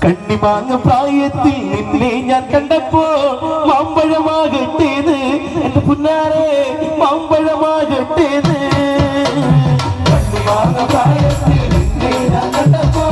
കണ്ണിമാങ്ങ പ്രായത്തിൽ നിന്നെ ഞാൻ കണ്ടപ്പോ മാമ്പഴമാകട്ടേന്ന് എന്റെ പുന്നാരെ മാമ്പഴമാകട്ടേന്ന് കണ്ണിമാങ്ങ പ്രായത്തിൽ നിന്നെ ഞാൻ കണ്ടപ്പോ